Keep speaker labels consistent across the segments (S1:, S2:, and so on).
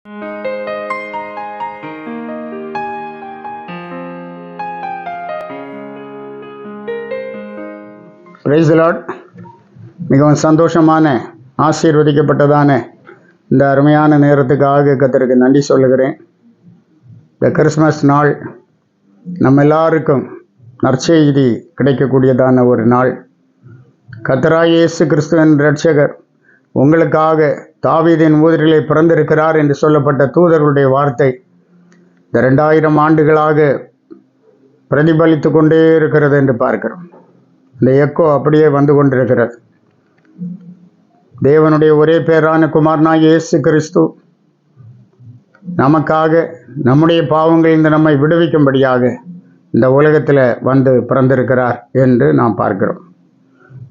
S1: Praise the Lord. மிகவும் சந்தோஷமான ஆசீர்வதிக்கப்பட்டதான இந்த அருமையான நேரத்துக்காக கர்த்தருக்கு நன்றி சொல்லுகிறேன். இந்த கிறிஸ்மஸ் நாள் நம்ம எல்லாருக்கும் நற்செய்தி கிடைக்கக்கூடியதான ஒரு நாள். கர்த்தராகிய இயேசு கிறிஸ்துவின் இரட்சகர் உங்களுக்காக தாவீதின் ஊரிலே பிறந்திருக்கிறார் என்று சொல்லப்பட்ட தூதர்களுடைய வார்த்தை இந்த 2000 ஆண்டுகளாக பிரதிபலித்து கொண்டே இருக்கிறது என்று பார்க்கிறோம். இந்த எக்கோ அப்படியே வந்து கொண்டிருக்கிறது. தேவனுடைய ஒரே பேரான குமாரனாகிய இயேசு கிறிஸ்து நமக்காக நம்முடைய பாவங்களிலிருந்து நம்மை விடுவிக்கும்படியாக இந்த உலகத்தில் வந்து பிறந்திருக்கிறார் என்று நாம் பார்க்கிறோம்.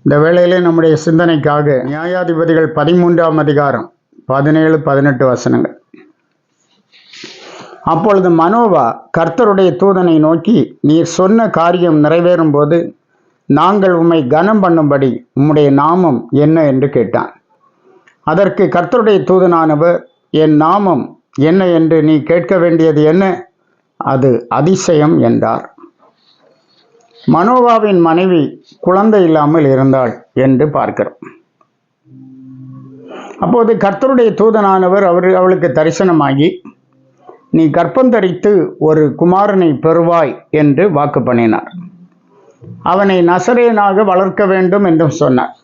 S1: இந்த வேளையிலே நம்முடைய சிந்தனைக்காக நியாயாதிபதிகள் 13ஆம் அதிகாரம் 17-18 வசனங்கள். அப்பொழுது மனோவா கர்த்தருடைய தூதனை நோக்கி, நீர் சொன்ன காரியம் நிறைவேறும் போது நாங்கள் உம்மை கனம் பண்ணும்படி உம்முடைய நாமம் என்ன என்று கேட்டான். அதற்கு கர்த்தருடைய தூதனானவர், என் நாமம் என்ன என்று நீ கேட்க வேண்டியது என்ன? அது அதிசயம் என்றார். மனோவாவின் மனைவி குழந்தை இல்லாமல் இருந்தாள் என்று பார்க்கிறோம். அப்போது கர்த்தருடைய தூதனானவர் அவளுக்கு தரிசனமாகி, நீ கர்ப்பந்தரித்து ஒரு குமாரனை பெறுவாய் என்று வாக்கு பண்ணினார். அவனை நசரேயனாக வளர்க்க வேண்டும் என்றும் சொன்னார்.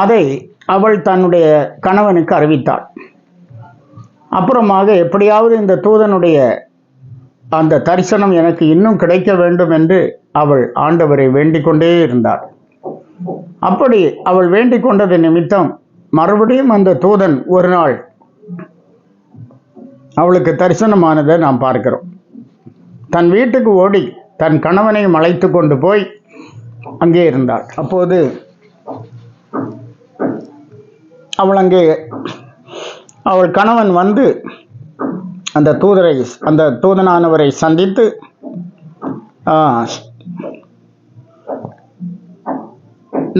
S1: அதை அவள் தன்னுடைய கணவனுக்கு அறிவித்தாள். அப்புறமாக எப்படியாவது இந்த தூதனுடைய அந்த தரிசனம் எனக்கு இன்னும் கிடைக்க வேண்டும் என்று அவள் ஆண்டவரை வேண்டிக் கொண்டே இருந்தாள். அப்படி அவள் வேண்டிக் கொண்டது நிமித்தம் மறுபடியும் அந்த தூதன் ஒரு நாள் அவளுக்கு தரிசனமானதை நாம் பார்க்கிறோம். தன் வீட்டுக்கு ஓடி தன் கணவனையும் அழைத்து கொண்டு போய் அங்கே இருந்தாள். அப்போது அவள் கணவன் வந்து அந்த தூதனானவரை சந்தித்து,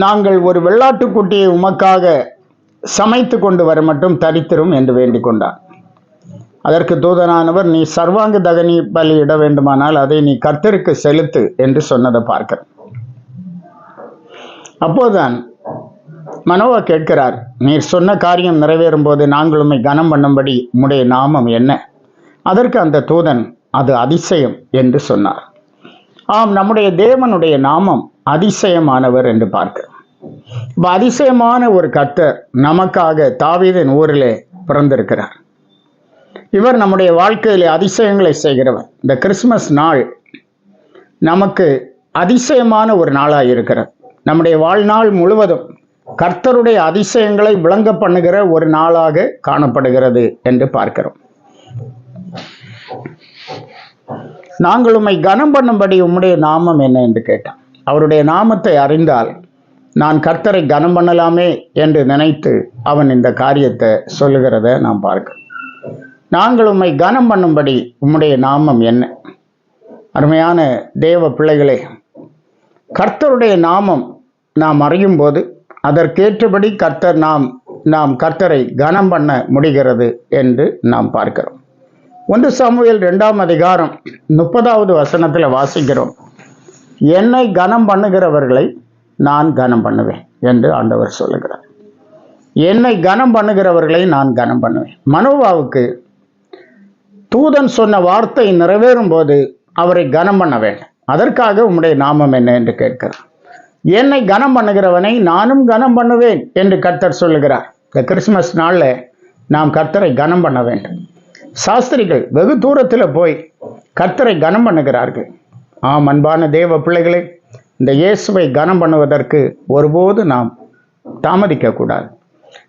S1: நாங்கள் ஒரு வெள்ளாட்டுக்குட்டியை உமக்காக சமைத்து கொண்டு வர மட்டும் தரித்திரும் என்று வேண்டிக் கொண்டார். அதற்கு தூதனானவர், நீ சர்வாங்க தகனி பலி இட வேண்டுமானால் அதை நீ கர்த்தருக்கு செலுத்து என்று சொன்னதை பார்க்கிறோம். அப்போதுதான் மனோவா கேட்கிறார், நீர் சொன்ன காரியம் நிறைவேறும் போது நாங்கள் உம்மை கனம் பண்ணும்படி உம்முடைய நாமம் என்ன? அதற்கு அந்த தூதன், அது அதிசயம் என்று சொன்னார். ஆம், நம்முடைய தேவனுடைய நாமம் அதிசயமானவர் என்று பார்க்கிறோம். இப்போ அதிசயமான ஒரு கர்த்தர் நமக்காக தாவீதின் ஊரிலே பிறந்திருக்கிறார். இவர் நம்முடைய வாழ்க்கையிலே அதிசயங்களை செய்கிறவர். இந்த கிறிஸ்துமஸ் நாள் நமக்கு அதிசயமான ஒரு நாளாக இருக்கிறது. நம்முடைய வாழ்நாள் முழுவதும் கர்த்தருடைய அதிசயங்களை விளங்க பண்ணுகிற ஒரு நாளாக காணப்படுகிறது என்று பார்க்கிறோம். நாங்கள் உம்மை கனம் பண்ணும்படி உம்முடைய நாமம் என்ன என்று கேட்டான். அவருடைய நாமத்தை அறிந்தால் நான் கர்த்தரை கனம் பண்ணலாமே என்று நினைத்து அவன் இந்த காரியத்தை சொல்லுகிறத நாம் பார்க்கிறோம். நாங்கள் உம்மை கனம் பண்ணும்படி உம்முடைய நாமம் என்ன? அருமையான தேவ பிள்ளைகளே, கர்த்தருடைய நாமம் நாம் அறியும் போது அதற்கேற்றபடி நாம் கர்த்தரை கனம் பண்ண முடிகிறது என்று நாம் பார்க்கிறோம். 1 சாமுவேல் 2ஆம் அதிகாரம் 30வது வசனத்தில் வாசிக்கிறோம், என்னை கனம் பண்ணுகிறவர்களை நான் கனம் பண்ணுவேன் என்று ஆண்டவர் சொல்லுகிறார். என்னை கனம் பண்ணுகிறவர்களை நான் கனம் பண்ணுவேன். மனோவாவுக்கு தூதன் சொன்ன வார்த்தை நிறைவேறும் போது அவரை கனம் பண்ண வேண்டும். அதற்காக உம்முடைய நாமம் என்ன என்று கேட்கிறார். என்னை கனம் பண்ணுகிறவனை நானும் கனம் பண்ணுவேன் என்று கர்த்தர் சொல்லுகிறார். இந்த கிறிஸ்துமஸ் நாளில் நாம் கர்த்தரை கனம் பண்ண வேண்டும். சாஸ்திரிகள் வெகு தூரத்தில் போய் கர்த்தரை கனம் பண்ணுகிறார்கள். ஆம், அன்பான தேவ பிள்ளைகளே, இந்த இயேசுவை கனம் பண்ணுவதற்கு ஒருபோது நாம் தாமதிக்கக்கூடாது.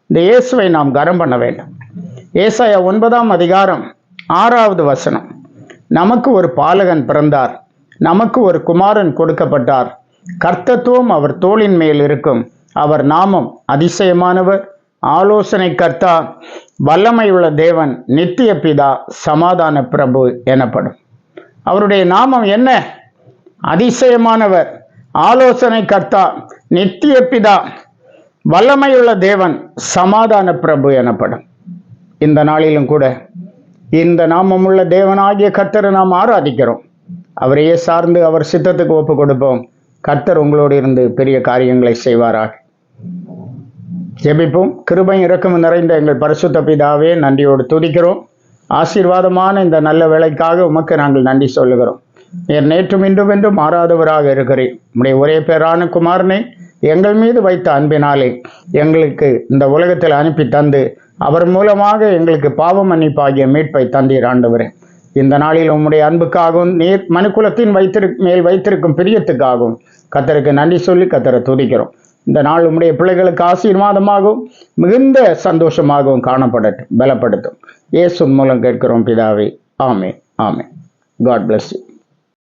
S1: இந்த இயேசுவை நாம் கனம் பண்ண வேண்டும். ஏசாயா 9ஆம் அதிகாரம் 6வது வசனம், நமக்கு ஒரு பாலகன் பிறந்தார், நமக்கு ஒரு குமாரன் கொடுக்கப்பட்டார், கர்த்தத்துவம் அவர் தோளின் மேல் இருக்கும், அவர் நாமம் அதிசயமானவர், ஆலோசனை கர்த்தா, வல்லமை உள்ள தேவன், நித்திய பிதா, சமாதான பிரபு எனப்படும். அவருடைய நாமம் என்ன? அதிசயமானவர், ஆலோசனை கர்த்தா, நித்திய பிதா, வல்லமையுள்ள தேவன், சமாதான பிரபு எனப்படும். இந்த நாளிலும் கூட இந்த நாமமுள்ள தேவனாகிய கர்த்தரை நாம் ஆராதிக்கிறோம். அவரையே சார்ந்து அவர் சித்தத்துக்கு ஒப்பு கொடுப்போம். கர்த்தர் உங்களோடு இருந்து பெரிய காரியங்களை செய்வாராக. ஜெபிப்போம். கிருபையும் இரக்கமும் நிறைந்த எங்கள் பரிசுத்த பிதாவே, நன்றியோடு துதிக்கிறோம். ஆசீர்வாதமான இந்த நல்ல வேலைக்காக உமக்கு நாங்கள் நன்றி சொல்லுகிறோம். நீர் நேற்றும் இன்றும் என்றும் மாறாதவராக இருக்கிறேன். உம்முடைய ஒரே பேரான குமாரனை எங்கள் மீது வைத்த அன்பினாலே எங்களுக்கு இந்த உலகத்தில் அனுப்பி தந்து அவர் மூலமாக எங்களுக்கு பாவ மன்னிப்பாகிய மீட்பை தந்தீர் ஆண்டவரே. இந்த நாளில் உம்முடைய அன்புக்காகவும் நீர் மனுக்குலத்தின் மேல் வைத்திருக்கும் பிரியத்துக்காகவும் கர்த்தருக்கு நன்றி சொல்லி கர்த்தரை துதிக்கிறோம். இந்த நாள் உம்முடைய பிள்ளைகளுக்கு ஆசீர்வாதமாகவும் மிகுந்த சந்தோஷமாகவும் காணப்படட்டும், பலப்படுத்தும். இயேசு மூலம் கேட்கிறோம் பிதாவே. ஆமென். ஆமென். God bless you.